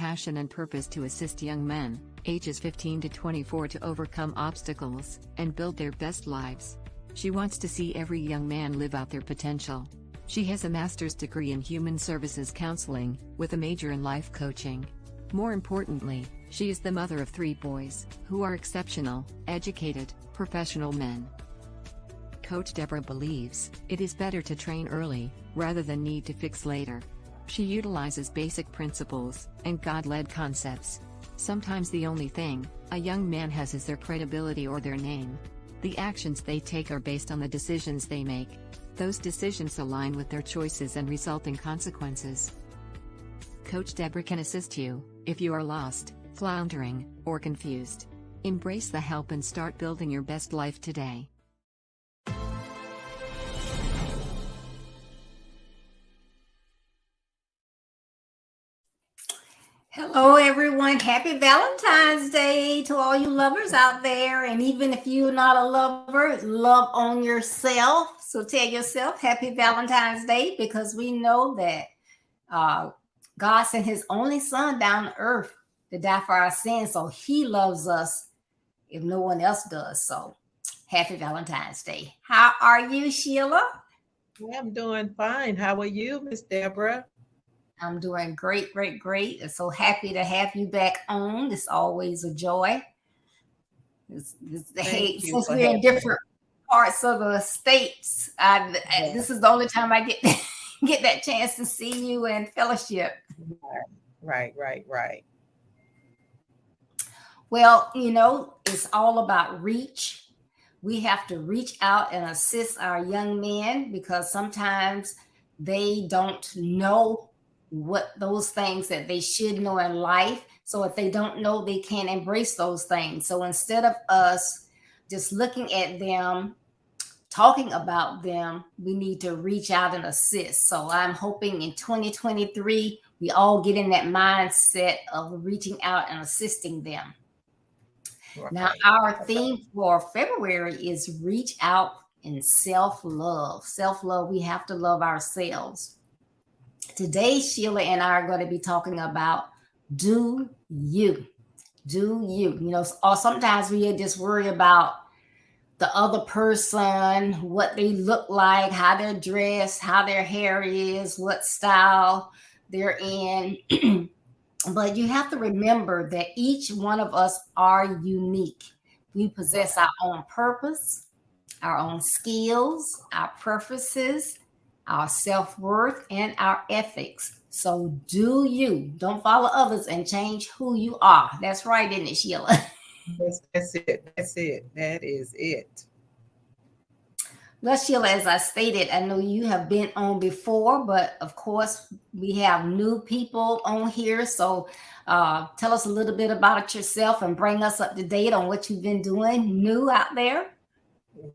passion and purpose to assist young men, ages 15 to 24, to overcome obstacles and build their best lives. She wants to see every young man live out their potential. She has a master's degree in human services counseling, with a major in life coaching. More importantly, she is the mother of 3 boys, who are exceptional, educated, professional men. Coach Deborah believes it is better to train early, rather than need to fix later. She utilizes basic principles and God-led concepts. Sometimes the only thing a young man has is their credibility or their name. The actions they take are based on the decisions they make. Those decisions align with their choices and result in consequences. Coach Deborah can assist you if you are lost, floundering, or confused. Embrace the help and start building your best life today. Hello, everyone. Happy Valentine's Day to all you lovers out there. And even if you're not a lover, love on yourself. So tell yourself Happy Valentine's Day, because we know that God sent his only son down to earth to die for our sins. So he loves us if no one else does. So happy Valentine's Day. How are you, Sheila? I'm doing fine. How are you, Miss Deborah? I'm doing great, great, great. And so happy to have you back on. It's always a joy. Since we're in different parts of the states, this is the only time I get that chance to see you and fellowship. Right. Well, it's all about reach. We have to reach out and assist our young men, because sometimes they don't know what those things that they should know in life. So if they don't know, they can't embrace those things. So instead of us just looking at them, talking about them, we need to reach out and assist. So I'm hoping in 2023, we all get in that mindset of reaching out and assisting them. Right. Now, our theme for February is reach out in self-love. Self-love, we have to love ourselves. Today, Sheila and I are going to be talking about do you. Do you. Or sometimes we just worry about the other person, what they look like, how they're dressed, how their hair is, what style they're in. But you have to remember that each one of us are unique. We possess our own purpose, our own skills, our preferences, our self-worth, and our ethics. So do you. Don't follow others and change who you are. That's right, isn't it, Sheila? That's it. That is it. Well, Sheila, as I stated, I know you have been on before, but of course, we have new people on here. So tell us a little bit about yourself and bring us up to date on what you've been doing new out there.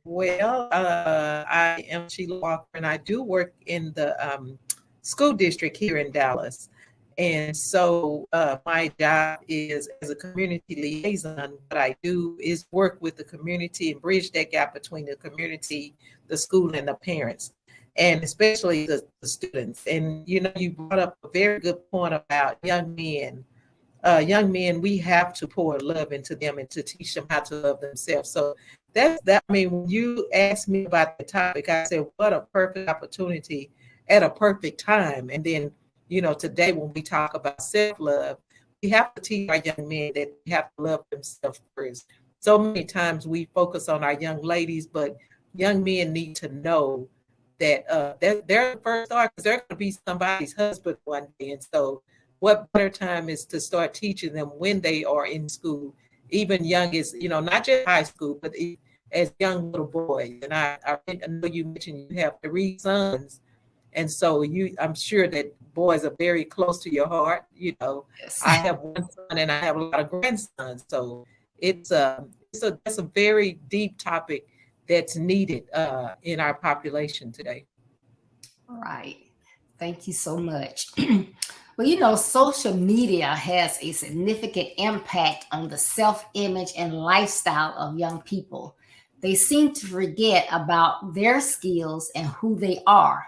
Well, I am Sheila Walker, and I do work in the school district here in Dallas. And so my job is as a community liaison. What I do is work with the community and bridge that gap between the community, the school, and the parents, and especially the students. And, you brought up a very good point about young men. Young men, we have to pour love into them and to teach them how to love themselves. So that's that. I mean, when you asked me about the topic, I said, what a perfect opportunity at a perfect time. And then, today when we talk about self-love, we have to teach our young men that they have to love themselves first. So many times we focus on our young ladies, but young men need to know that they're the first star, because they're going to be somebody's husband one day. And so what better time is to start teaching them when they are in school, even young as, not just high school, but as young little boys. And I know you mentioned you have 3 sons. And so I'm sure that boys are very close to your heart. Yes. I have 1 son and I have a lot of grandsons. So that's a very deep topic that's needed in our population today. All right. Thank you so much. Well, social media has a significant impact on the self-image and lifestyle of young people. They seem to forget about their skills and who they are.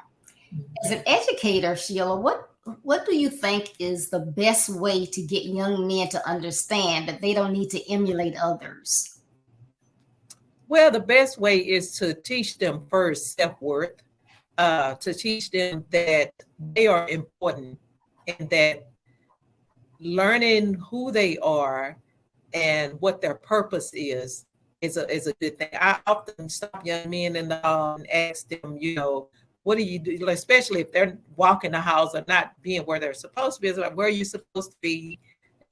As an educator, Sheila, what what do you think is the best way to get young men to understand that they don't need to emulate others? Well, the best way is to teach them first self-worth, to teach them that they are important and that learning who they are and what their purpose is a good thing. I often stop young men in the hall and ask them, what do you do? Like, especially if they're walking the house or not being where they're supposed to be. It's like, where are you supposed to be?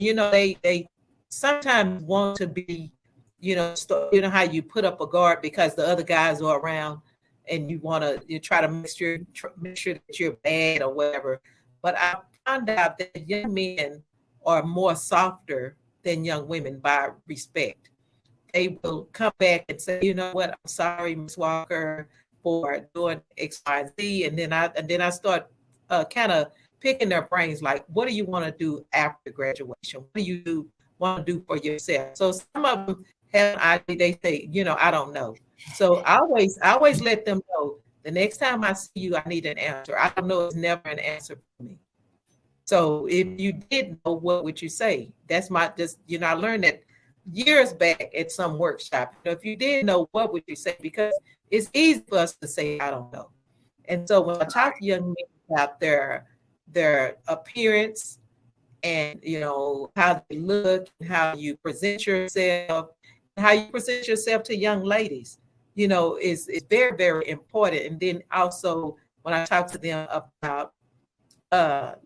They sometimes want to be, how you put up a guard because the other guys are around, and you try to make sure that you're bad or whatever. But I found out that young men are more softer than young women by respect. They will come back and say, you know what, I'm sorry, Miss Walker, for doing X, Y, and Z. And then I start kind of picking their brains, like, what do you want to do after graduation? What do you want to do for yourself? So some of them have an idea, they say, I don't know. So I always let them know, the next time I see you, I need an answer. I don't know, it's never an answer for me. So if you did know, what would you say? That's I learned that years back at some workshop. If you did know, what would you say? Because it's easy for us to say, I don't know. And so when I talk to young men about their appearance and, how they look and how you present yourself, to young ladies, is very, very important. And then also when I talk to them about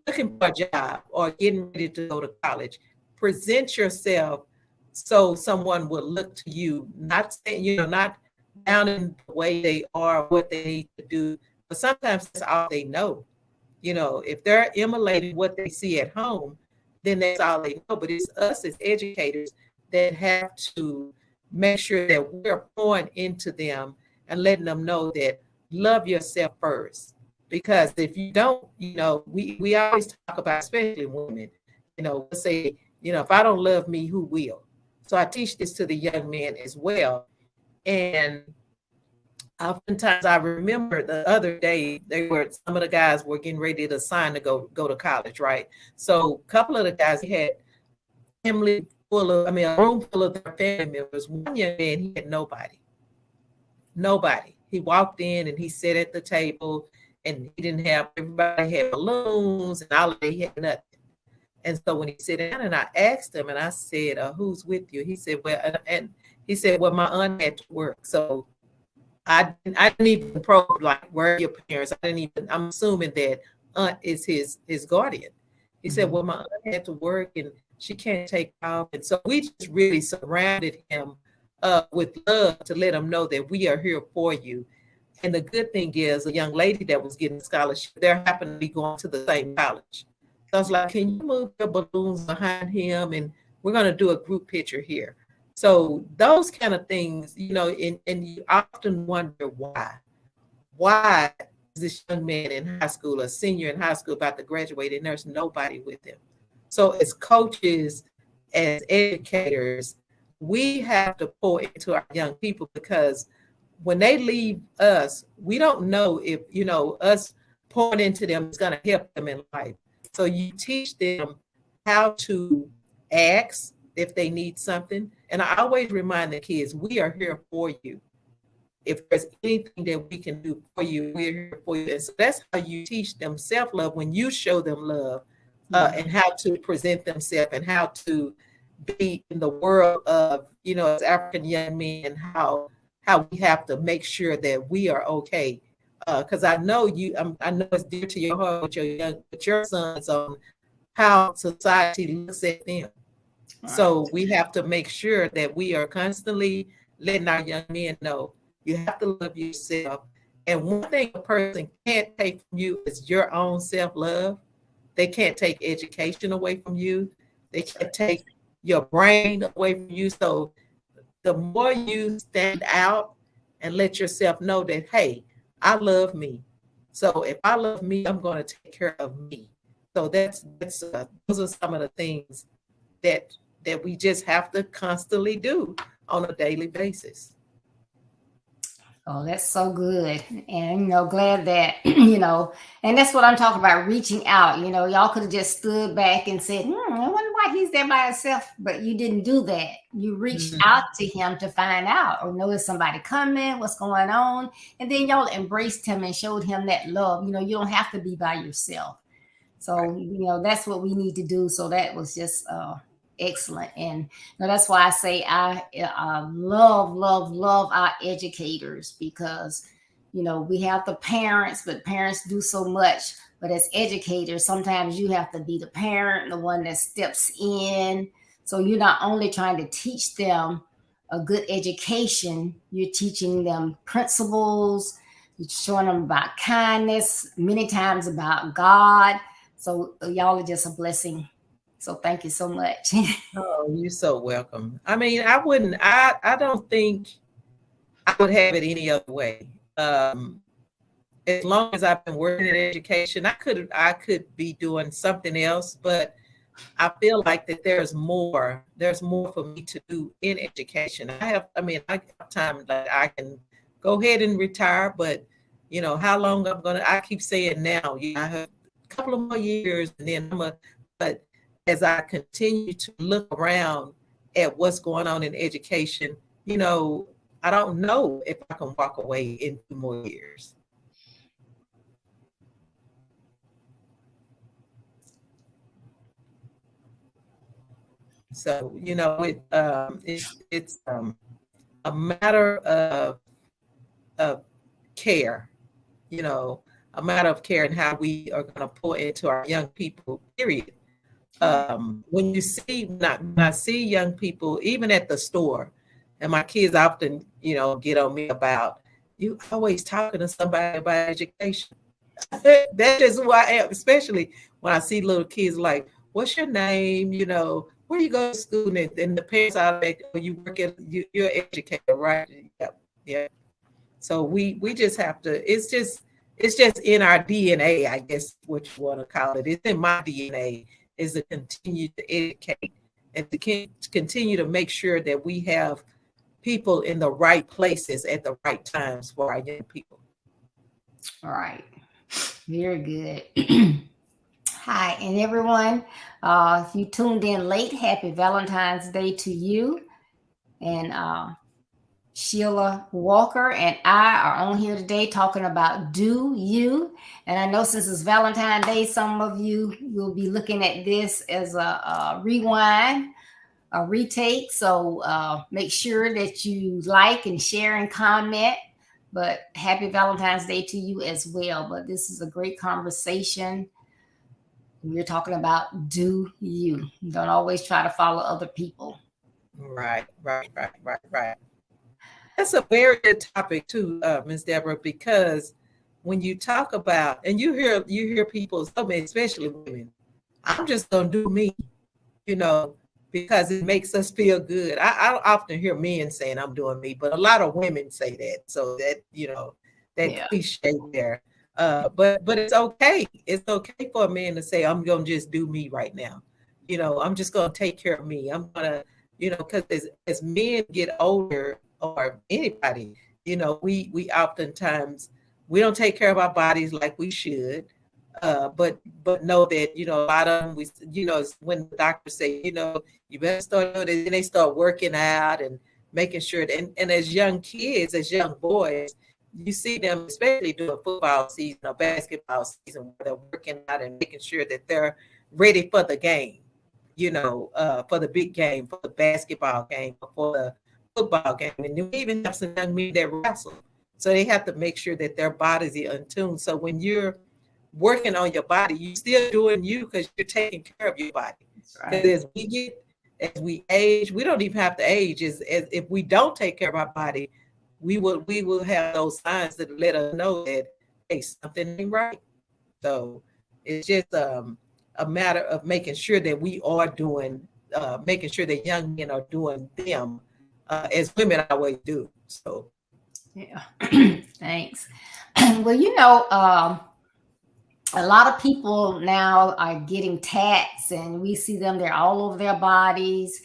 looking for a job or getting ready to go to college, present yourself so someone will look to you, not saying, not down in the way they are, what they need to do, but sometimes that's all they know. If they're emulating what they see at home, then that's all they know. But it's us as educators that have to make sure that we're pouring into them and letting them know that love yourself first. Because if you don't, we always talk about, especially women, let's say, if I don't love me, who will? So I teach this to the young men as well. And oftentimes I remember the other day, some of the guys were getting ready to sign to go to college, right? So a couple of the guys, he had a room full of their family members. One young man, he had nobody. He walked in and he sat at the table, and he didn't have, everybody had balloons and all of that, he had nothing. And so when he sat down and I asked him and I said, who's with you? He said, well, my aunt had to work. So I didn't even probe, like, where are your parents? I'm assuming that aunt is his guardian. He said, well, my aunt had to work and she can't take off. And so we just really surrounded him with love to let him know that we are here for you. And the good thing is, a young lady that was getting a scholarship, they're happened to be going to the same college. So I was like, can you move your balloons behind him? And we're going to do a group picture here. So those kind of things, and you often wonder why is this young man in high school, a senior in high school, about to graduate, and there's nobody with him? So as coaches, as educators, we have to pour into our young people, because when they leave us, we don't know if, us pouring into them is going to help them in life. So you teach them how to ask if they need something. And I always remind the kids, we are here for you. If there's anything that we can do for you, we're here for you. And so that's how you teach them self-love, when you show them love, and how to present themselves and how to be in the world of, as African young men, how we have to make sure that we are okay. Because I know I know it's dear to your heart with your sons, on how society looks at them. Right. So we have to make sure that we are constantly letting our young men know, you have to love yourself. And one thing a person can't take from you is your own self-love. They can't take education away from you. They can't take your brain away from you. So the more you stand out and let yourself know that, hey, I love me. So if I love me, I'm going to take care of me. So those are some of the things that we just have to constantly do on a daily basis. Oh, that's so good. And, glad that, and that's what I'm talking about, reaching out. Y'all could have just stood back and said, I wonder why he's there by himself. But you didn't do that. You reached Mhm. out to him to find out, or know, is somebody coming? What's going on? And then y'all embraced him and showed him that love. You don't have to be by yourself. So, that's what we need to do. So that was just excellent. And that's why I say I love, love, love our educators, because, we have the parents, but parents do so much. But as educators, sometimes you have to be the parent, the one that steps in. So you're not only trying to teach them a good education, you're teaching them principles, you're showing them about kindness, many times about God. So y'all are just a blessing. So thank you so much. Oh, you're so welcome. I mean, I don't think I would have it any other way. As long as I've been working in education, I could be doing something else, but I feel like that there's more for me to do in education. I have time that I can go ahead and retire, but how long I keep saying now, I have a couple of more years and then but as I continue to look around at what's going on in education, I don't know if I can walk away in 2 more years. So, it's a matter of care, you know, a matter of care and how we are going to pour into our young people, period. When I see young people, even at the store, and my kids often, get on me about, you always talking to somebody about education. That is who I am, especially when I see little kids like, what's your name? Where you go to school? And the parents are like, oh, you work you're an educator, right? Yep. Yeah. So we just have to, it's just in our DNA, I guess what you want to call it. It's in my DNA is to continue to educate and to continue to make sure that we have people in the right places at the right times for our young people. All right. Very good. Hi, and everyone. If you tuned in late, happy Valentine's Day to you. And Sheila Walker and I are on here today talking about Do You. And I know since it's Valentine's Day, some of you will be looking at this as a rewind, a retake. So make sure that you like and share and comment. But happy Valentine's Day to you as well. But this is a great conversation. We're talking about do you. Don't always try to follow other people. Right, right, right, right, right. That's a very good topic too, Ms. Deborah, because when you talk about and you hear people, so many, especially women, I'm just gonna do me, you know, because it makes us feel good. I often hear men saying I'm doing me, but a lot of women say that. So that, that cliche there. But it's okay. It's okay for a man to say, I'm gonna just do me right now. I'm just gonna take care of me. I'm gonna, because as men get older or anybody, we oftentimes we don't take care of our bodies like we should. But know that a lot of them when the doctors say you better start doing it, then they start working out and making sure that, and as young kids, as young boys, you see them especially doing football season or basketball season where they're working out and making sure that they're ready for the game, for the big game, for the basketball game, for the football game. And we even have some young men that wrestle, so they have to make sure that their bodies are in tune. So when you're working on your body, you still doing you because you're taking care of your body. Because as we age, we don't even have to age. As if we don't take care of our body, we will have those signs that let us know that hey, something ain't right. So it's just a matter of making sure that we are doing, making sure that young men are doing them as women always do. So yeah, thanks. Well, a lot of people now are getting tats, and we see them, they're all over their bodies.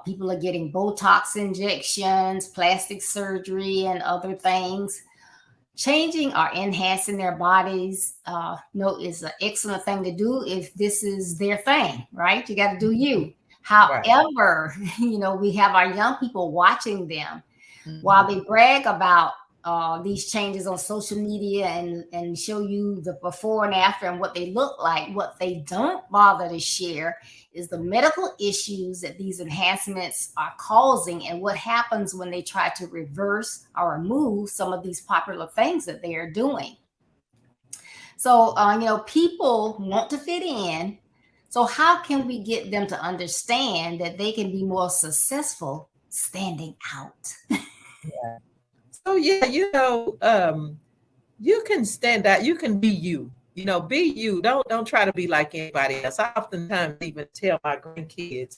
People are getting Botox injections, plastic surgery, and other things. Changing or enhancing their bodies, is an excellent thing to do if this is their thing, right? You got to do you. Right. However, we have our young people watching them while they brag about these changes on social media and show you the before and after and what they look like. What they don't bother to share is the medical issues that these enhancements are causing and what happens when they try to reverse or remove some of these popular things that they are doing. So, people want to fit in. So how can we get them to understand that they can be more successful standing out? Yeah. So yeah, you can stand out. You can be you. Be you. Don't try to be like anybody else. I oftentimes even tell my grandkids,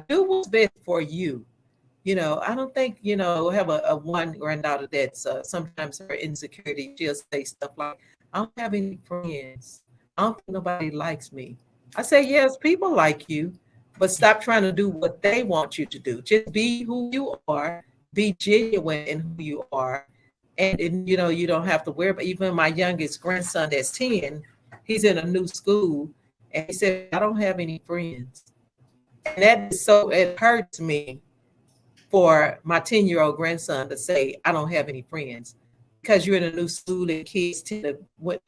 do what's best for you. I don't think, have a one granddaughter that's sometimes her insecurity, she'll say stuff like, I don't have any friends. I don't think nobody likes me. I say, yes, people like you, but stop trying to do what they want you to do. Just be who you are, be genuine in who you are. And you don't have to worry about. Even my youngest grandson that's 10, he's in a new school, and he said, I don't have any friends. And that is so, it hurts me for my 10-year-old grandson to say, I don't have any friends, because you're in a new school and kids tend to, what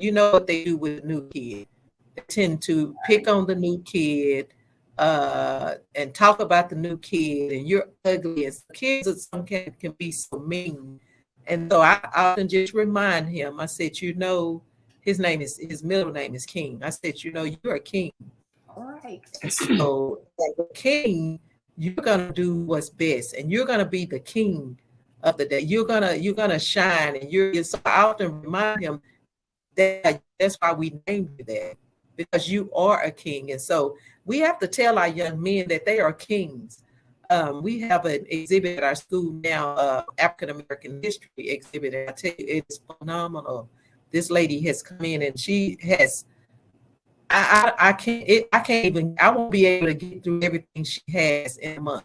they do with a new kid. They tend to pick on the new kid and talk about the new kid, and you're ugly. And kids can be so mean. And so I often just remind him, I said, his middle name is King. I said, you're a king. All right. So as a king, you're gonna do what's best, and you're gonna be the king of the day. You're gonna shine, and so I often remind him that's why we named you that, because you are a king. And so we have to tell our young men that they are kings. We have an exhibit at our school now, African American history exhibit, and I tell you, it's phenomenal. This lady has come in, and she has. I won't be able to get through everything she has in a month.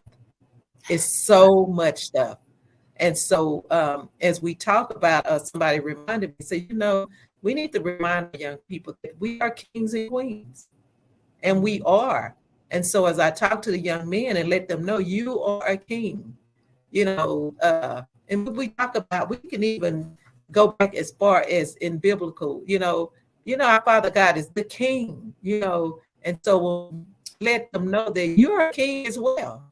It's so much stuff. And so as we talk about, somebody reminded me, say, we need to remind the young people that we are kings and queens, and we are. And so as I talk to the young men and let them know you are a king, and we talk about, we can even go back as far as in biblical, our Father God is the king, and so we'll let them know that you're a king as well.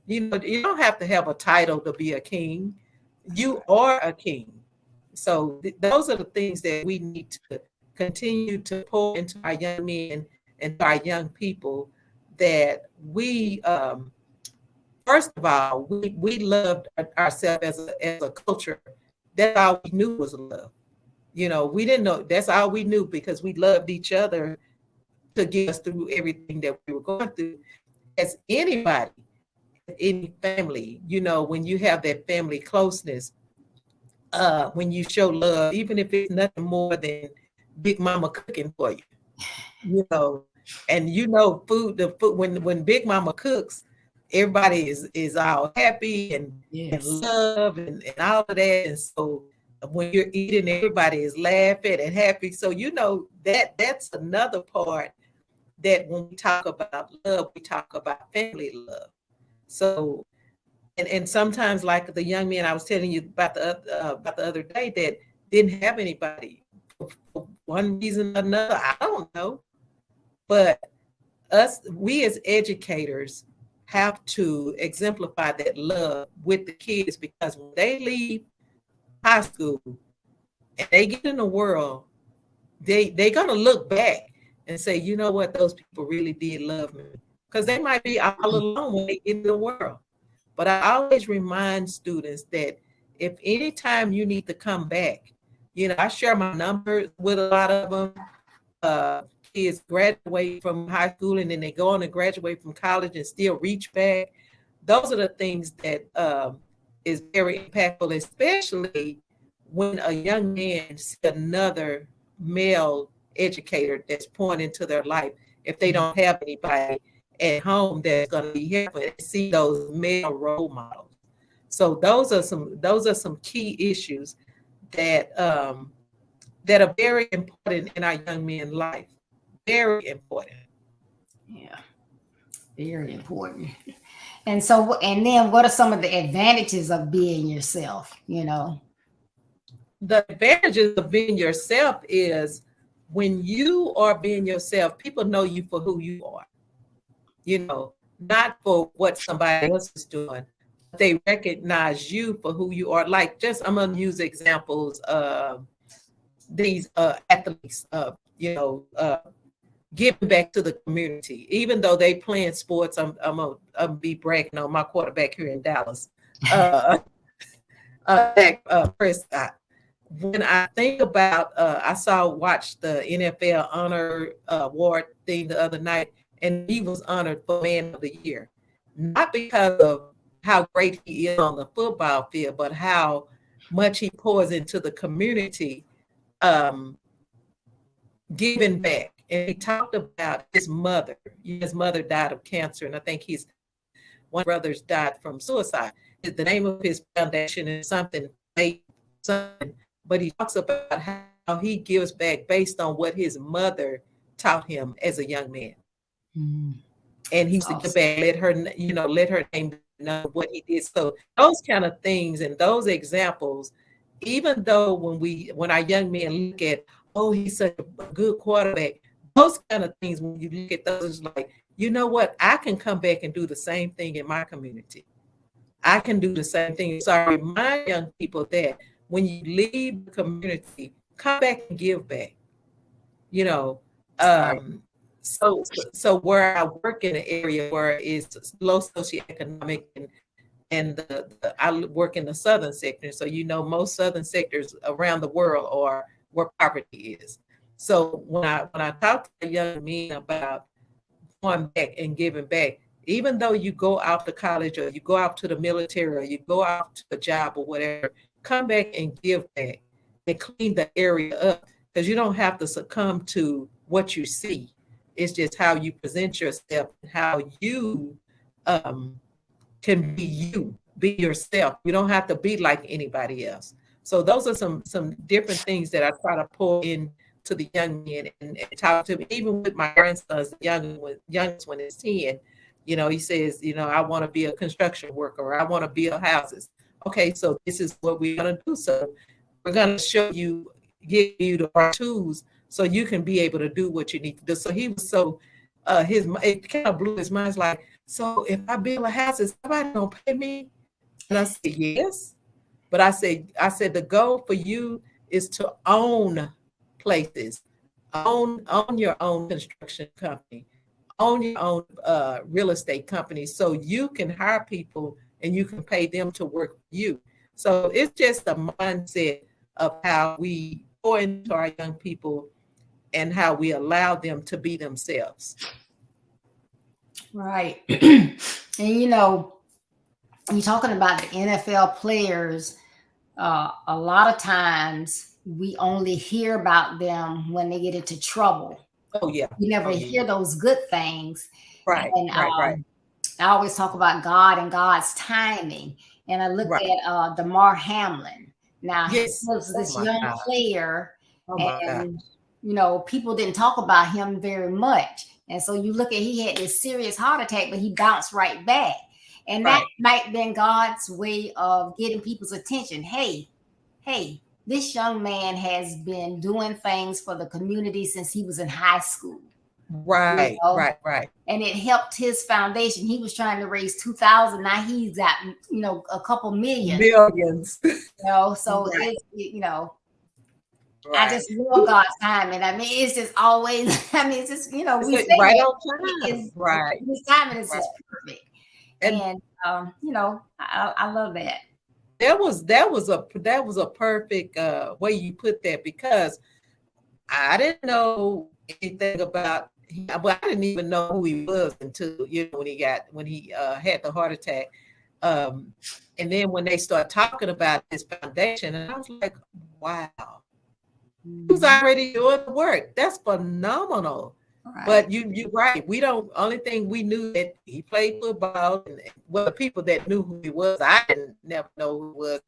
You don't have to have a title to be a king. You are a king. So those are the things that we need to continue to pour into our young men and our young people, that we, first of all, we loved ourselves as a culture. That's all we knew was love. We didn't know, that's all we knew, because we loved each other to get us through everything that we were going through. As anybody, any family, when you have that family closeness, when you show love, even if it's nothing more than Big Mama cooking for you, and food, the food, when Big Mama cooks, everybody is all happy and love and all of that. And so when you're eating, everybody is laughing and happy. So that's another part, that when we talk about love, we talk about family love. So and sometimes, like the young man I was telling you about the other day, that didn't have anybody for one reason or another, I don't know. But we as educators have to exemplify that love with the kids, because when they leave high school and they get in the world, they're gonna look back and say, you know what, those people really did love me, because they might be all alone when they get in the world. But I always remind students that if anytime you need to come back, I share my numbers with a lot of them. Kids graduate from high school and then they go on and graduate from college and still reach back. Those are the things that is very impactful, especially when a young man sees another male educator that's pouring into their life, if they don't have anybody. at home that's going to be helpful, and see those male role models. So those are some key issues that that are very important in our young men's life. Very important. Yeah, very important. And so, and then what are some of the advantages of being yourself? You know, The advantages of being yourself is when you are being yourself, people know you for who you are, you know, not for what somebody else is doing. They recognize you for who you are. Like, just I'm gonna use examples of these athletes, giving back to the community, even though they playing sports. I'm gonna be bragging on my quarterback here in Dallas, Dak Prescott. When I think about, I watched the NFL honor award thing the other night, and he was honored for Man of the Year, not because of how great he is on the football field, but how much he pours into the community, um, giving back. And he talked about his mother. His mother died of cancer, and I think one of his brothers died from suicide. The name of his foundation is something, but he talks about how he gives back based on what his mother taught him as a young man. mm, And he used to give back, let her name know what he did. So those kind of things and those examples, even though when our young men look at, oh, he's such a good quarterback, those kind of things, when you look at those, it's like, you know what, I can come back and do the same thing in my community. I can do the same thing. So I remind young people that when you leave the community, come back and give back. You know, so where I work in an area where it's low socioeconomic, and I work in the southern sector. So most southern sectors around the world are where poverty is. So when I talk to young men about going back and giving back, even though you go out to college or you go out to the military or you go out to a job or whatever, come back and give back and clean the area up, because you don't have to succumb to what you see. It's just how you present yourself and how you can be yourself. You don't have to be like anybody else. So those are some different things that I try to pull in to the young men and talk to them. Even with my grandsons, the youngest one is 10. He says, I want to be a construction worker, or I want to build houses. Okay, so this is what we're going to do. So we're going to give you the right tools so you can be able to do what you need to do. So he was it kind of blew his mind. It's like, so if I build a house, is somebody going to pay me? And I said, yes. But I said, the goal for you is to own places, own your own construction company, own your own real estate company, so you can hire people and you can pay them to work for you. So it's just a mindset of how we pour into our young people and how we allow them to be themselves. right. And you're talking about the NFL players. A lot of times we only hear about them when they get into trouble. Oh yeah. You never hear those good things. Right. And right. I always talk about God and God's timing. And I looked at Damar Hamlin. Now, yes. He was this young player, and God. People didn't talk about him very much. And so you look at, he had this serious heart attack, but he bounced right back. And that might have been God's way of getting people's attention. Hey, this young man has been doing things for the community since he was in high school. Right. And it helped his foundation. He was trying to raise 2,000. Now he's got, a couple millions. So it's, I just love God's timing. I mean, it's just always, it's just, we say right on time. Right. His timing is just perfect. And I love that. That was a perfect way you put that, because I didn't know anything about him. Well, I didn't even know who he was until when he had the heart attack. And then when they start talking about his foundation, and I was like, wow, he was already doing the work. That's phenomenal. Right. But you're right. We don't. Only thing we knew that he played football, and well, the people that knew who he was, I didn't never know who he was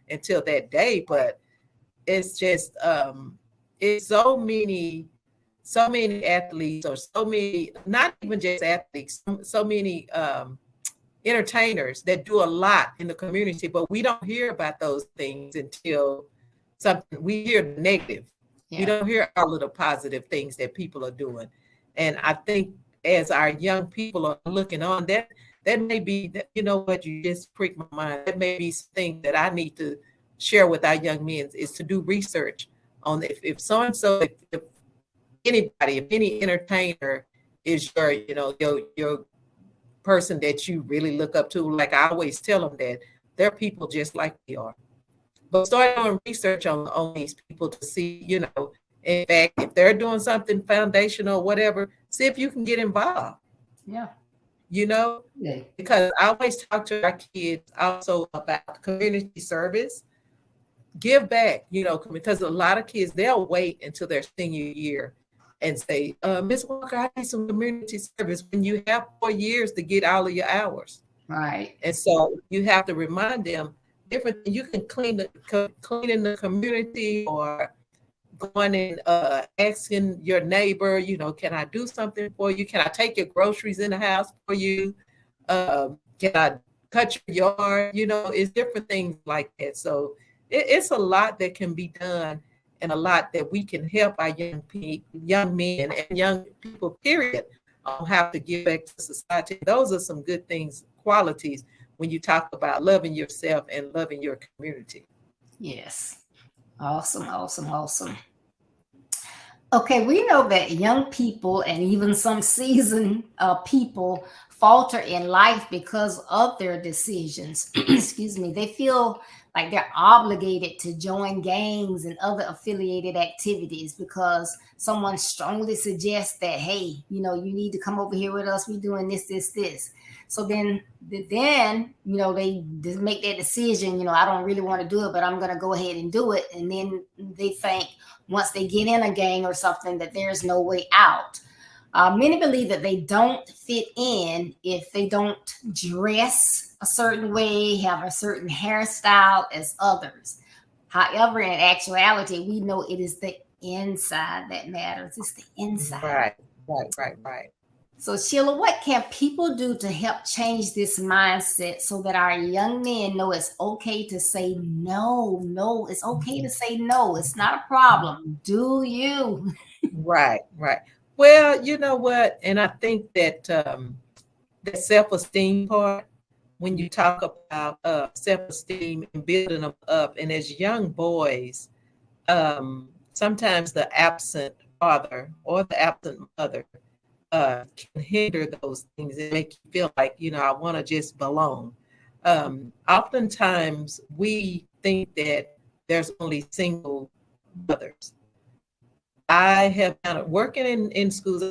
until that day. But it's just it's so many athletes, or so many, not even just athletes, so many entertainers that do a lot in the community, but we don't hear about those things until something, we hear the negative. We Yeah. don't hear all of the positive things that people are doing. And I think as our young people are looking on, that may be that, you know what, you just pricked my mind. That may be something that I need to share with our young men, is to do research on if so and so, if anybody, if any entertainer is your, you know, your person that you really look up to. Like I always tell them that they're people just like we are. But start doing research on these people to see, you know, in fact, if they're doing something foundational or whatever, see if you can get involved. Yeah. You know, Yeah. because I always talk to our kids also about community service. Give back, you know, because a lot of kids, they'll wait until their senior year and say, Miss Walker, I need some community service, when you have 4 years to get all of your hours. Right. And so you have to remind them different. You can clean in the community, or going and asking your neighbor, you know, can I do something for you? Can I take your groceries in the house for you? Can I cut your yard? You know, it's different things like that. So it's a lot that can be done, and a lot that we can help our young men and young people, period, on how to give back to society. Those are some good things, qualities, when you talk about loving yourself and loving your community. Yes. Awesome. Awesome. Awesome. Okay, we know that young people and even some seasoned people falter in life because of their decisions. Excuse me. They feel like they're obligated to join gangs and other affiliated activities because someone strongly suggests that, hey, you know, you need to come over here with us. We're doing this, this, this. So then, you know, they just make that decision. You know, I don't really want to do it, but I'm going to go ahead and do it. And then they think, once they get in a gang or something, that there's no way out. Many believe that they don't fit in if they don't dress a certain way, have a certain hairstyle as others. However, in actuality, we know it is the inside that matters. It's the inside. Right. So, Sheila, what can people do to help change this mindset so that our young men know it's okay to say no? No, it's okay to say no. It's not a problem. Do you? Right. Well, you know what? And I think that the self-esteem part, when you talk about self-esteem and building them up, and as young boys, sometimes the absent father or the absent mother can hinder those things and make you feel like, you know, I want to just belong. Oftentimes we think that there's only single mothers. I have kind of working in schools,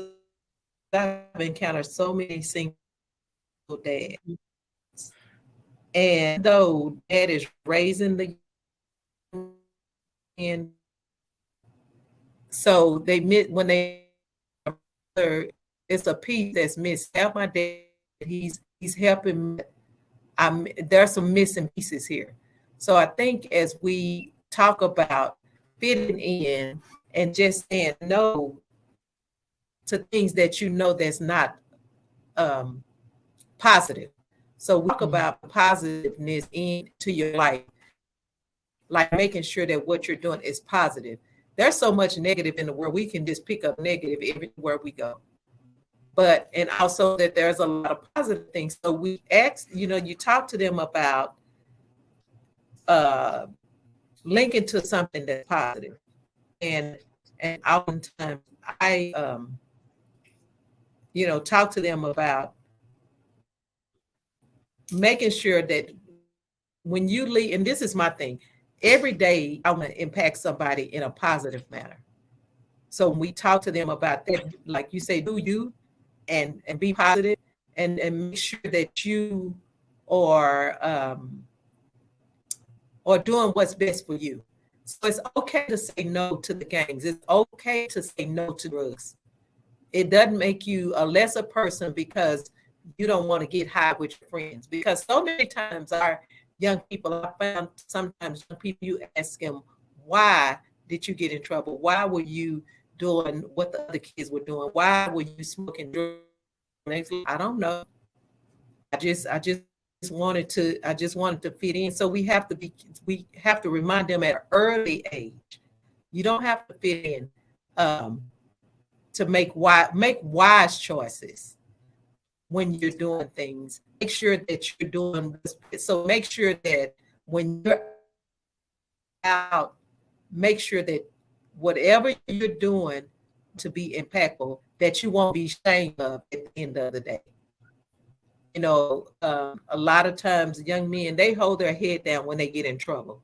I've encountered so many single dads. And though dad is raising the, and so they when they, it's a piece that's missed. Help my dad, he's helping. There's some missing pieces here. So I think as we talk about fitting in and just saying no to things that you know that's not positive. So we talk about positiveness into your life, like making sure that what you're doing is positive. There's so much negative in the world. We can just pick up negative everywhere we go. But, and also that there's a lot of positive things. So we ask, you know, you talk to them about linking to something that's positive. And oftentimes I, you know, talk to them about making sure that when you leave, and this is my thing, every day I want to impact somebody in a positive manner. So when we talk to them about that, like you say, do you, and be positive, and make sure that you are doing what's best for you. So it's okay to say no to the gangs. It's okay to say no to drugs. It doesn't make you a lesser person because you don't want to get high with your friends. Because so many times our young people, I found sometimes young people, you ask them, why did you get in trouble? Why were you doing what the other kids were doing? Why were you smoking drugs? I don't know. I just wanted to fit in. So we have to remind them at an early age. You don't have to fit in to make wise choices when you're doing things. Make sure that you're doing so. Make sure that when you're out, make sure that whatever you're doing to be impactful, that you won't be ashamed of at the end of the day. You know, a lot of times young men, they hold their head down when they get in trouble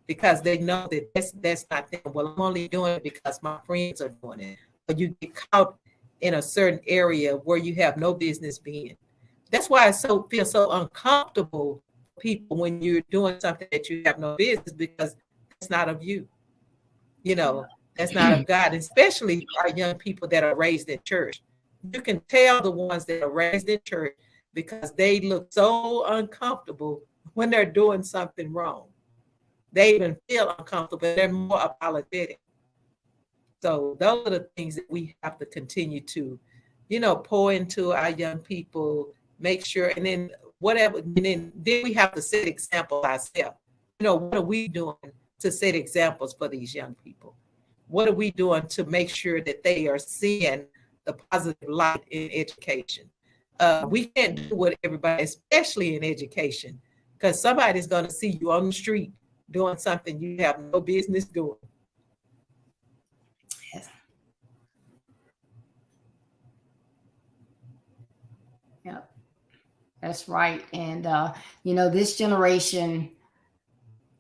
because they know that that's not them. Well, I'm only doing it because my friends are doing it. But you get caught in a certain area where you have no business being. That's why it feels so uncomfortable for people when you're doing something that you have no business, because it's not of you. You know, that's not of God, especially our young people that are raised in church. You can tell the ones that are raised in church because they look so uncomfortable when they're doing something wrong. They even feel uncomfortable. They're more apologetic. So those are the things that we have to continue to, pour into our young people, make sure, and then whatever, and then we have to set example ourselves. What are we doing to set examples for these young people? What are we doing to make sure that they are seeing the positive light in education? We can't do what everybody, especially in education, because somebody's going to see you on the street doing something you have no business doing. Yes. Yep, that's right. And this generation,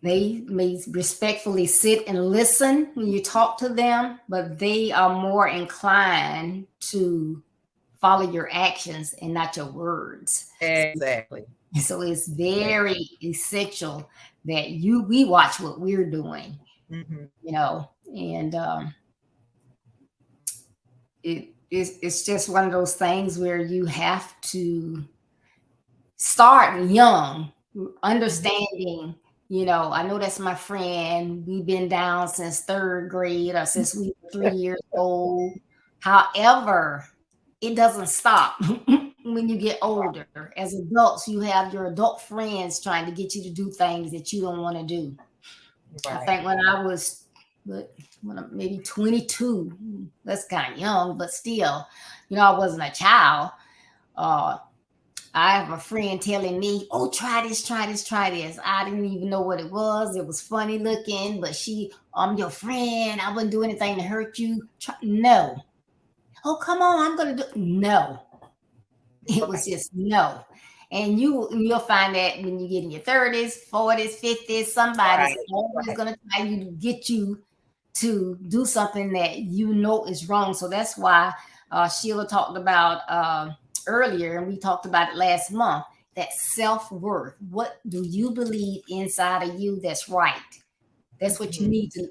they may respectfully sit and listen when you talk to them, but they are more inclined to follow your actions and not your words. Exactly. So it's very essential that we watch what we're doing, and it's just one of those things where you have to start young, understanding. I know that's my friend. We've been down since third grade or since we were 3 years old. However, it doesn't stop when you get older. As adults, you have your adult friends trying to get you to do things that you don't want to do. Right. I think when I was maybe 22, that's kind of young, but still, I wasn't a child. I have a friend telling me, "Oh, try this, try this, try this." I didn't even know what it was. It was funny looking, but I'm your friend. I wouldn't do anything to hurt you. No. Oh, come on, I'm going to do. No. It was just no. And you'll find that when you get in your 30s, 40s, 50s, somebody's always going to try to get you to do something that is wrong. So that's why Sheila talked about earlier, and we talked about it last month, that self-worth. What do you believe inside of you that's right? That's what you need to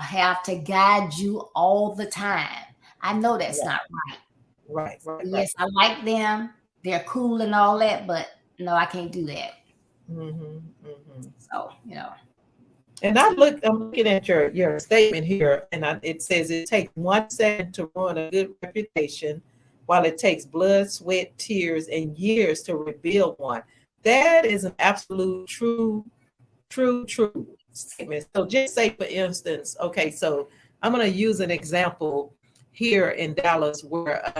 have to guide you all the time. I know that's not right. Right. Yes, I like them. They're cool and all that, but no, I can't do that. So, And I'm looking at your statement here, and it says it takes 1 second to ruin a good reputation, while it takes blood, sweat, tears, and years to rebuild one. That is an absolute true statement. So just say, for instance, okay, so I'm going to use an example here in Dallas where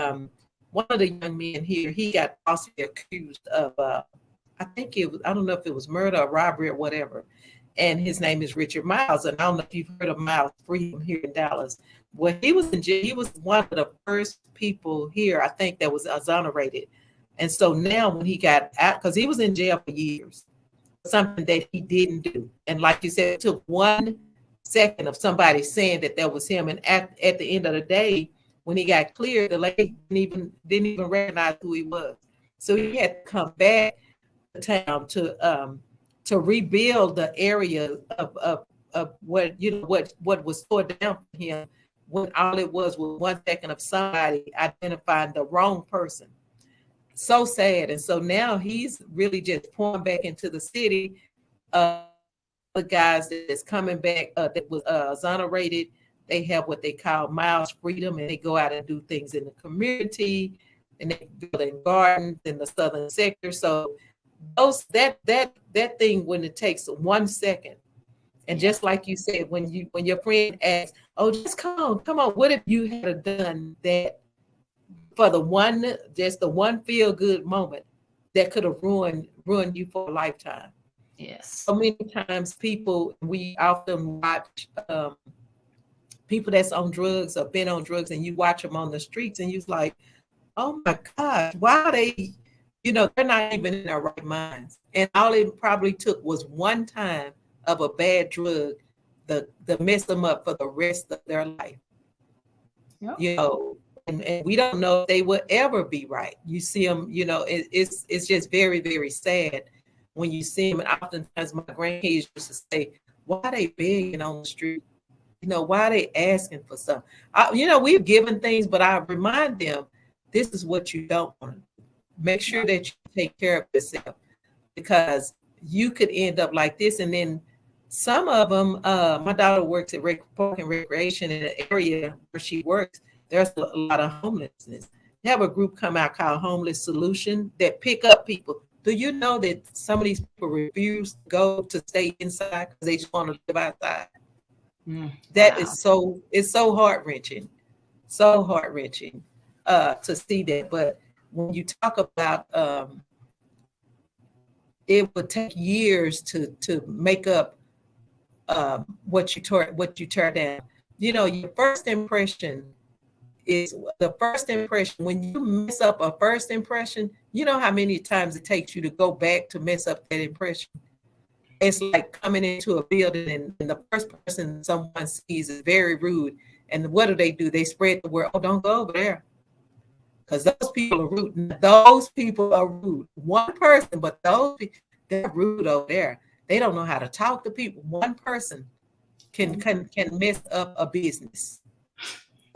one of the young men here, he got falsely accused of, I don't know if it was murder or robbery or whatever. And his name is Richard Miles. And I don't know if you've heard of Miles Freedom here in Dallas. Well, he was in jail. He was one of the first people here, I think, that was exonerated. And so now when he got out, because he was in jail for years, something that he didn't do. And like you said, it took 1 second of somebody saying that was him. And at the end of the day, when he got cleared, the lady didn't even recognize who he was. So he had to come back to town to rebuild the area of what was torn down for him when all it was 1 second of somebody identifying the wrong person. So sad. And so now he's really just pouring back into the city. The guys that's coming back that was exonerated, they have what they call miles freedom, and they go out and do things in the community, and they build in gardens in the southern sector. So that thing, when it takes 1 second, and just like you said, when your friend asks, "Oh, just come on," what if you had done that for the one feel good moment that could have ruined you for a lifetime? Yes. So many times we often watch people that's on drugs or been on drugs, and you watch them on the streets and you're like, oh my God, why are they, they're not even in their right minds. And all it probably took was one time of a bad drug to mess them up for the rest of their life. Yep. And we don't know if they will ever be right. You see them, it's just very, very sad when you see them. And oftentimes my grandkids used to say, why are they begging on the street? Why are they asking for something? We've given things, but I remind them, this is what you don't want to do. Make sure that you take care of yourself, because you could end up like this. And then some of them, my daughter works at Park and Recreation in the area where she works. There's a lot of homelessness. They have a group come out called Homeless Solution that pick up people. Do you know that some of these people refuse to stay inside because they just want to live outside? That is it's so heart-wrenching, to see that. But when you talk about it would take years to make up what you tear down. Your first impression is the first impression. When you mess up a first impression, you know how many times it takes you to go back to mess up that impression. It's like coming into a building and the first person someone sees is very rude. And what do? They spread the word, oh, don't go over there. Because those people are rude. Those people are rude. One person, but they're rude over there. They don't know how to talk to people. One person can mess up a business.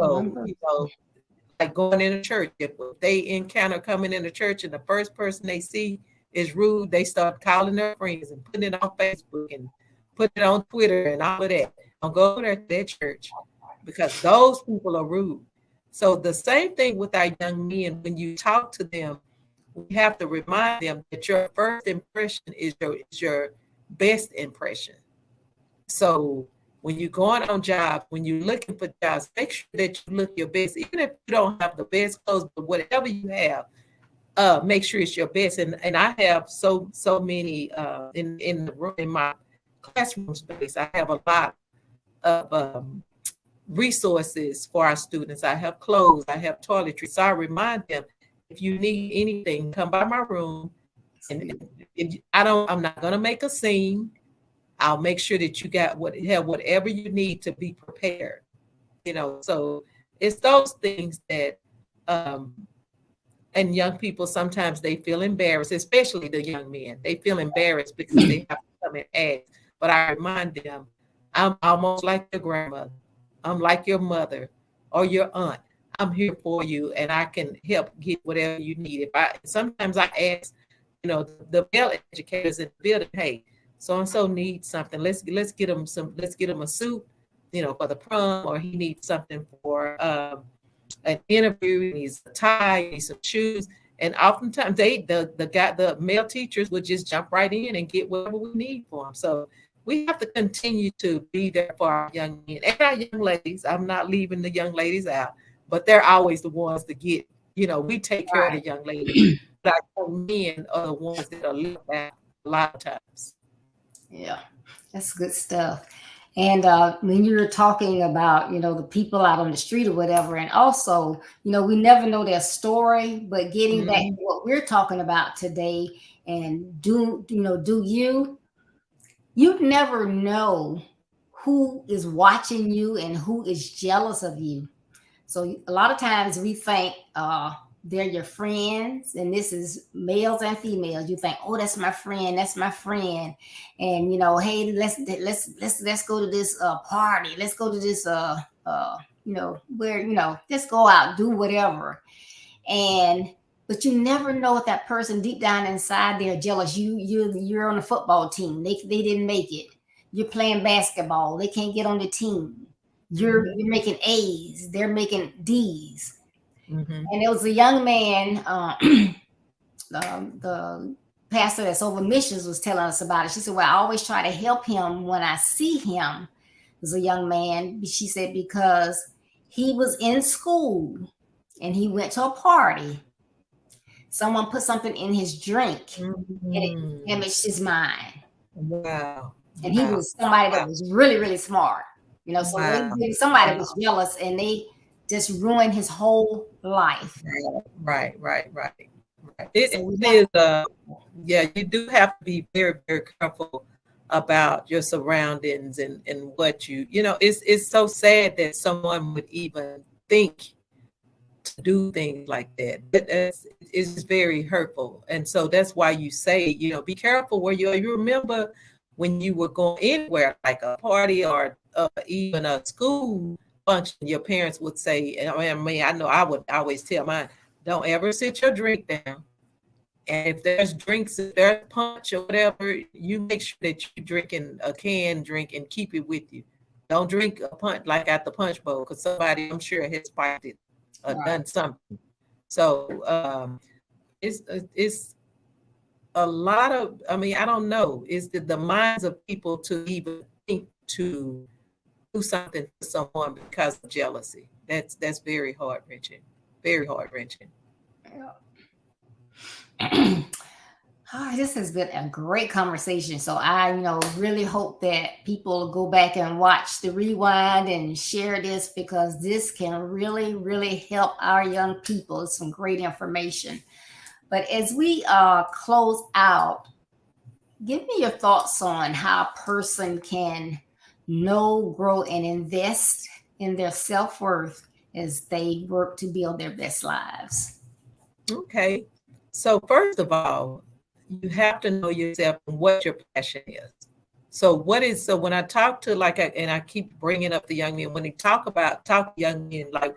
So, like going in a church, if they encounter coming in a church and the first person they see is rude, they start calling their friends and putting it on Facebook and putting it on Twitter and all of that. Don't go over there to that church, because those people are rude. So the same thing with our young men. When you talk to them, we have to remind them that your first impression is your best impression. So when you're going on jobs, when you're looking for jobs, make sure that you look your best. Even if you don't have the best clothes, but whatever you have, make sure it's your best. And I have so many in the room, in my classroom space. I have a lot of resources for our students. I have clothes, I have toiletries. So I remind them, if you need anything, come by my room. And I'm not going to make a scene. I'll make sure that you have whatever you need to be prepared. So it's those things that and young people, sometimes they feel embarrassed, especially the young men. They feel embarrassed because they have to come and ask. But I remind them, I'm almost like your grandmother. I'm like your mother or your aunt. I'm here for you, and I can help get whatever you need. Sometimes I ask, the male educators in the building, hey, so and so needs something. Let's get him a suit, for the prom, or he needs something for an interview. He needs a tie, he needs some shoes. And oftentimes the male teachers would just jump right in and get whatever we need for them. So we have to continue to be there for our young men and our young ladies. I'm not leaving the young ladies out, but they're always the ones to get, we take care of the young ladies. But our young men are the ones that are left out a lot of times. Yeah, that's good stuff. And when you were talking about, the people out on the street or whatever, and also, we never know their story, but getting back to what we're talking about today, and you never know who is watching you and who is jealous of you. So a lot of times we think they're your friends, and this is males and females. You think, oh, that's my friend, and hey, let's go to this party, let's go to this where, just go out, do whatever. But you never know if that person deep down inside, they're jealous. You're on the football team. They didn't make it. You're playing basketball. They can't get on the team. You're making A's. They're making D's. And there was a young man, the pastor that's over missions was telling us about it. She said, well, I always try to help him when I see him. It was a young man. She said, because he was in school and he went to a party. Someone put something in his drink and it damaged his mind. Wow. And he was somebody that was really, really smart. So somebody was jealous and they just ruined his whole life. Right. You do have to be very, very careful about your surroundings and what it's so sad that someone would even think to do things like that. It's very hurtful. And so that's why you say, be careful where you remember when you were going anywhere, like a party or even a school function, your parents would say, I know I would always tell mine, don't ever sit your drink down. And if there's drinks, if there's punch or whatever, you make sure that you're drinking a canned drink and keep it with you. Don't drink a punch like at the punch bowl, because somebody, I'm sure, has spiked it or done something. So it's a lot of, I don't know, it's the minds of people to even think to do something to someone because of jealousy. That's very heart-wrenching. Very heart-wrenching. This has been a great conversation. So I, really hope that people go back and watch the rewind and share this, because this can really, really help our young people. It's some great information. But as we close out, give me your thoughts on how a person can know, grow, and invest in their self-worth as they work to build their best lives. Okay. So first of all, you have to know yourself and what your passion is. So when I talk to and I keep bringing up the young men, when they talk to young men, like,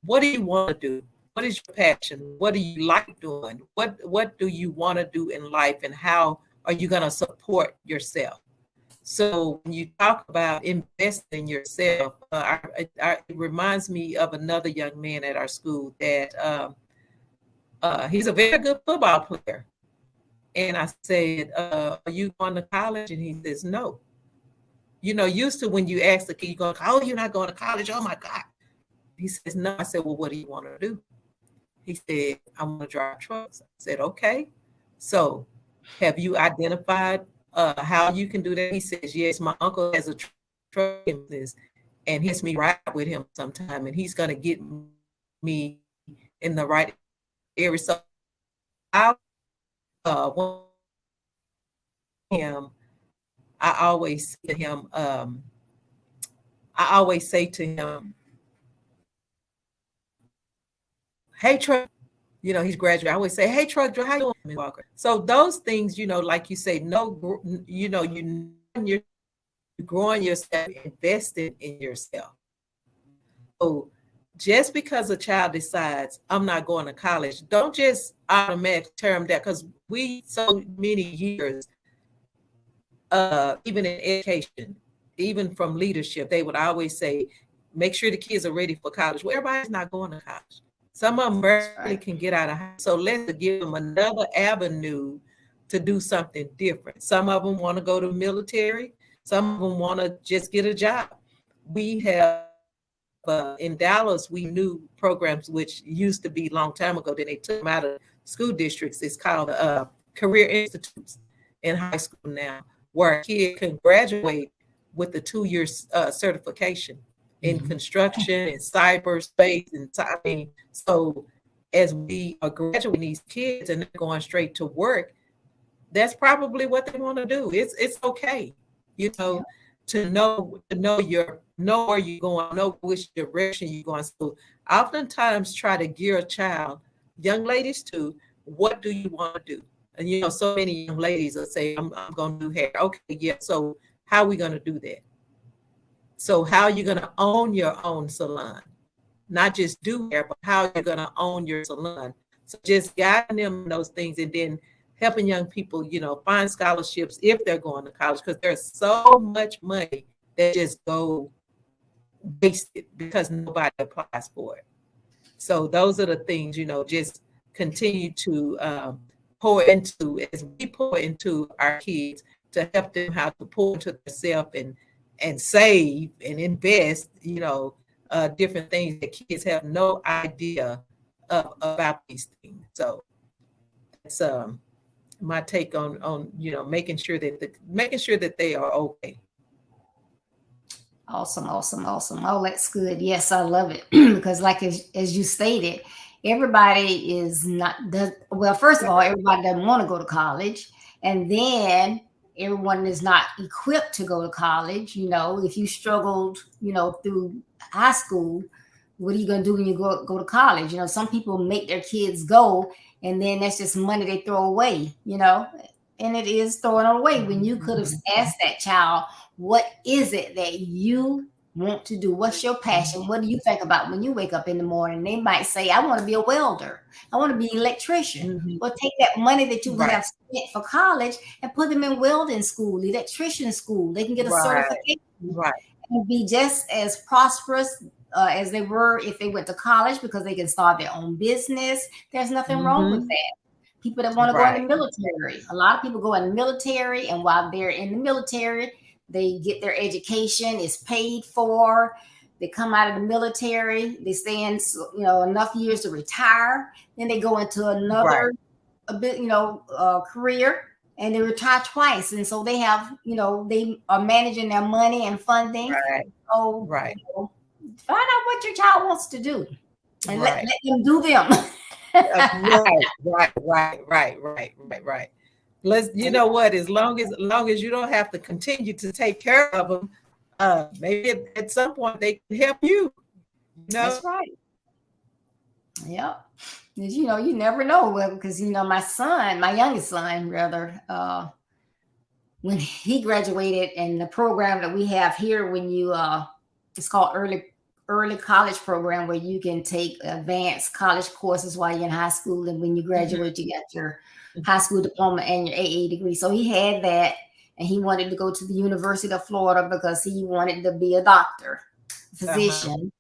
what do you want to do? What is your passion? What do you like doing? What do you want to do in life, and how are you going to support yourself? So when you talk about investing in yourself, it reminds me of another young man at our school that he's a very good football player. And I said, are you going to college? And he says, no. Used to when you ask the kid, you're not going to college? Oh my God. He says, no. I said, well, what do you want to do? He said, I want to drive trucks. I said, okay. So have you identified how you can do that? He says, yes, my uncle has a truck business and he has me ride with him sometime, and he's going to get me in the right area. So I always say to him, hey, truck, he's graduated. I always say, hey, truck, how you doing, Walker? So those things, like you say, you're growing yourself, investing in yourself. So just because a child decides I'm not going to college, don't just automatically term that, because we so many years, even in education, even from leadership, they would always say, make sure the kids are ready for college. Well, everybody's not going to college. Some of them barely can get out of high school. So let's give them another avenue to do something different. Some of them want to go to the military. Some of them want to just get a job. We have, in Dallas, we knew programs which used to be a long time ago. Then they took them out of school districts. It's called Career Institutes in high school now, where a kid can graduate with a 2-year certification in construction and cyberspace. And so as we are graduating these kids and they're going straight to work, that's probably what they want to do. It's okay, to know where you're going, know which direction you're going. So oftentimes try to gear a child, young ladies too, what do you want to do? And so many young ladies will say, I'm going to do hair. Okay, yeah. So how are we going to do that? So how are you going to own your own salon? Not just do hair, but how you're going to own your salon. So just guiding them in those things, and then helping young people, find scholarships if they're going to college, because there's so much money that just go wasted because nobody applies for it. So those are the things, just continue to pour into, as we pour into our kids, to help them how to pour into themselves and save and invest, different things that kids have no idea about these things. So that's my take on making sure that they are okay. Awesome. Oh, that's good. Yes, I love it. Because like as you stated, everybody is not well, first of all, everybody doesn't want to go to college. And then everyone is not equipped to go to college. If you struggled, through high school, what are you going to do when you go to college? Some people make their kids go, and then that's just money they throw away, and it is throwing away when you could have asked that child, what is it that you want to do? What's your passion? What do you think about when you wake up in the morning? They might say, I want to be a welder. I want to be an electrician. Well, take that money that you would have spent for college and put them in welding school, electrician school. They can get a certification and be just as prosperous as they were if they went to college, because they can start their own business. There's nothing wrong with that. People that want to go in the military. A lot of people go in the military, and while they're in the military, they get their education, it's paid for. They come out of the military, they stay in, enough years to retire. Then they go into another career, and they retire twice. And so they have, they are managing their money and funding. So, find out what your child wants to do, and let them do them. Right. Let's, what, as long as you don't have to continue to take care of them, maybe at some point they can help you. That's right. Yep. You never know, because my youngest son, rather, when he graduated, in the program that we have here, when you it's called early college program, where you can take advanced college courses while you're in high school, and when you graduate, you get your high school diploma and your AA degree. So he had that, and he wanted to go to the University of Florida because he wanted to be a doctor, physician.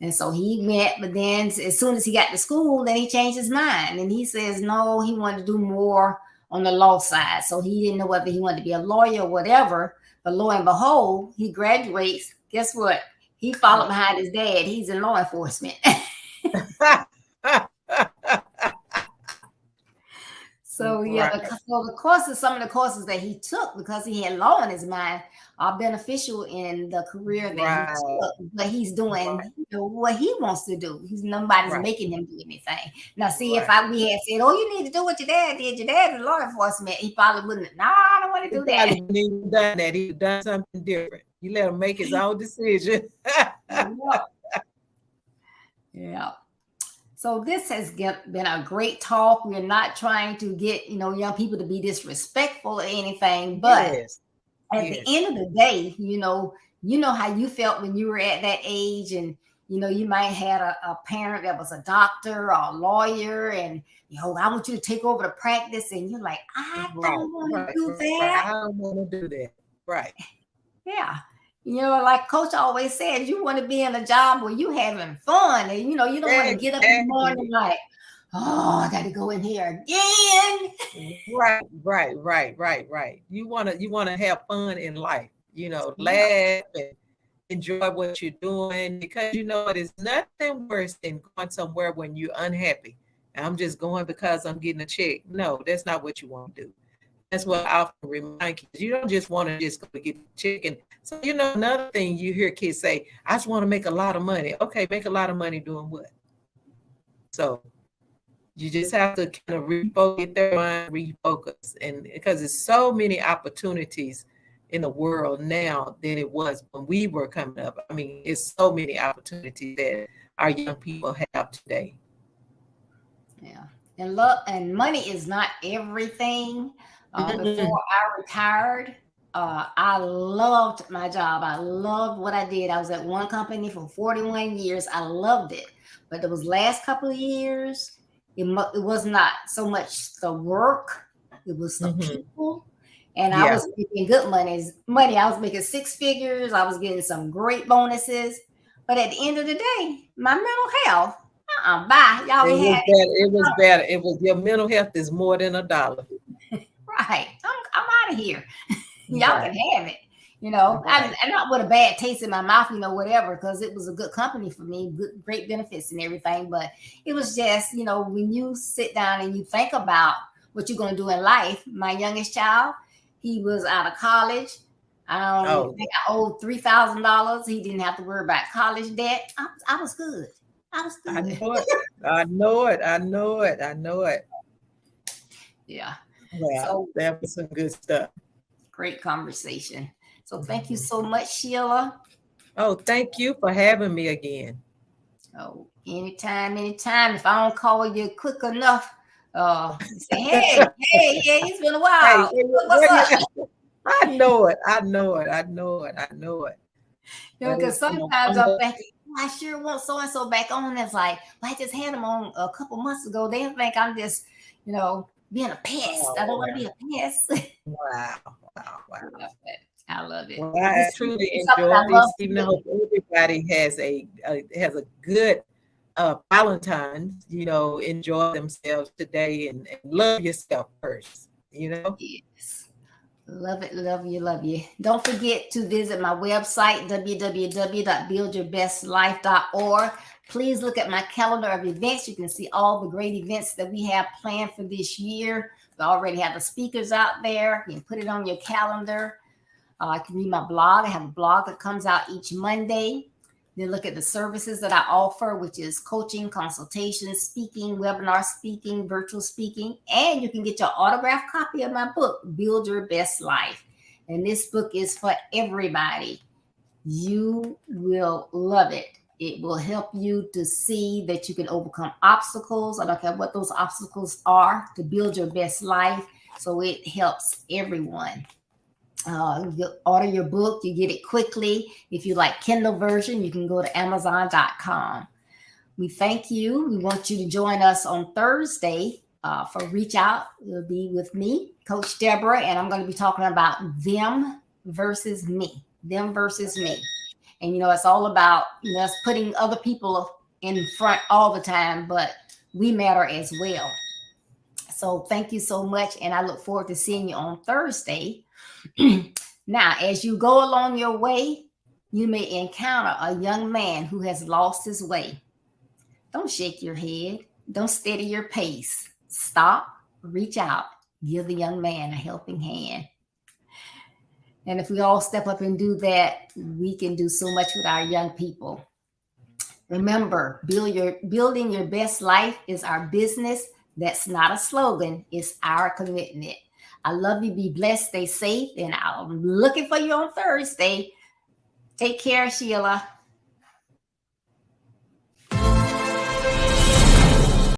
And so he went, but then as soon as he got to school, then he changed his mind, and he says no, he wanted to do more on the law side. So he didn't know whether he wanted to be a lawyer or whatever. But lo and behold, he graduates. Guess what? He followed behind his dad. He's in law enforcement. So the courses, some of the courses that he took, because he had law in his mind, are beneficial in the career that he took. But he's doing what he wants to do. Nobody's making him do anything. Now, see, if we had said, "Oh, you need to do what your dad did. Your dad is law enforcement," he probably wouldn't. No, I don't want to do that. He wouldn't even done that. He'd done something different. You let him make his own decision. Yeah. So this has been a great talk. We're not trying to get, young people to be disrespectful or anything, but at the end of the day, you know how you felt when you were at that age, and, you might have had a parent that was a doctor or a lawyer, and, I want you to take over the practice, and you're like, I don't want to do that. I don't want to do that. Right. Yeah. Like Coach always said, you want to be in a job where you're having fun, and you don't want to get up in the morning like, oh, I got to go in here again. Right. You want to have fun in life. Laugh and enjoy what you're doing, because it is nothing worse than going somewhere when you're unhappy. I'm just going because I'm getting a check. No, that's not what you want to do. That's what I often remind kids. You don't just want to just go get the chicken. So, another thing you hear kids say, I just want to make a lot of money. Okay, make a lot of money doing what? So you just have to kind of get their mind refocus. And because there's so many opportunities in the world now than it was when we were coming up. I mean, it's so many opportunities that our young people have today. Yeah. And love and money is not everything. Before I retired, I loved my job. I loved what I did. I was at one company for 41 years. I loved it. But those last couple of years, it was not so much the work, it was the people. And I was making good money. I was making six figures. I was getting some great bonuses. But at the end of the day, my mental health, bye. Y'all It ain't had it was better. It was your mental health is more than $1. right. I'm out of here. Y'all Right. can have it. You know, Right. I'm not with a bad taste in my mouth, you know, whatever, because it was a good company for me, good, great benefits and everything. But it was just, you know, when you sit down and you think about what you're going to do in life. My youngest child, he was out of college. I think I owed $3,000. He didn't have to worry about college debt. I was good. I was good. I know it. I know it. I know it. I know it. Yeah. Wow, So that was some good stuff. great conversation. So thank you so much, Sheila. Oh, thank you for having me again. Oh, anytime. If I don't call you quick enough, say, hey, it's been a while. Hey, What's up? I know it. I know it. I know it. I know it. You know, because sometimes I'm thinking, I sure want so and so back on. That's like, well, I just had them on a couple months ago. They think I'm just, you know, being a pest. I don't want to be a pest. Wow. I love it. Well, I truly enjoy this evening. I hope everybody has a good Valentine's, you know, enjoy themselves today and love yourself first, you know? Yes. Love it. Love you. Don't forget to visit my website, www.buildyourbestlife.org. Please look at my calendar of events. You can see all the great events that we have planned for this year. We already have the speakers out there. You can put it on your calendar. You can read my blog. I have a blog that comes out each Monday. Then look at the services that I offer, which is coaching, consultation, speaking, webinar speaking, virtual speaking. And you can get your autographed copy of my book, Build Your Best Life. And this book is for everybody. You will love it. It will help you to see that you can overcome obstacles. I don't care what those obstacles are, to build your best life. So it helps everyone. You order your book, you get it quickly. If you like Kindle version, you can go to Amazon.com. We thank you. We want you to join us on Thursday for Reach Out. It'll be with me, Coach Deborah, and I'm going to be talking about them versus me. Them versus me. And, you know, it's all about, you know, us putting other people in front all the time, but we matter as well. So thank you so much. And I look forward to seeing you on Thursday. Now, as you go along your way, you may encounter a young man who has lost his way. Don't shake your head. Don't steady your pace. Stop, reach out, give the young man a helping hand. And if we all step up and do that, we can do so much with our young people. Remember, building your best life is our business. That's not a slogan. It's our commitment. I love you. Be blessed. Stay safe. And I'm looking for you on Thursday. Take care, Sheila.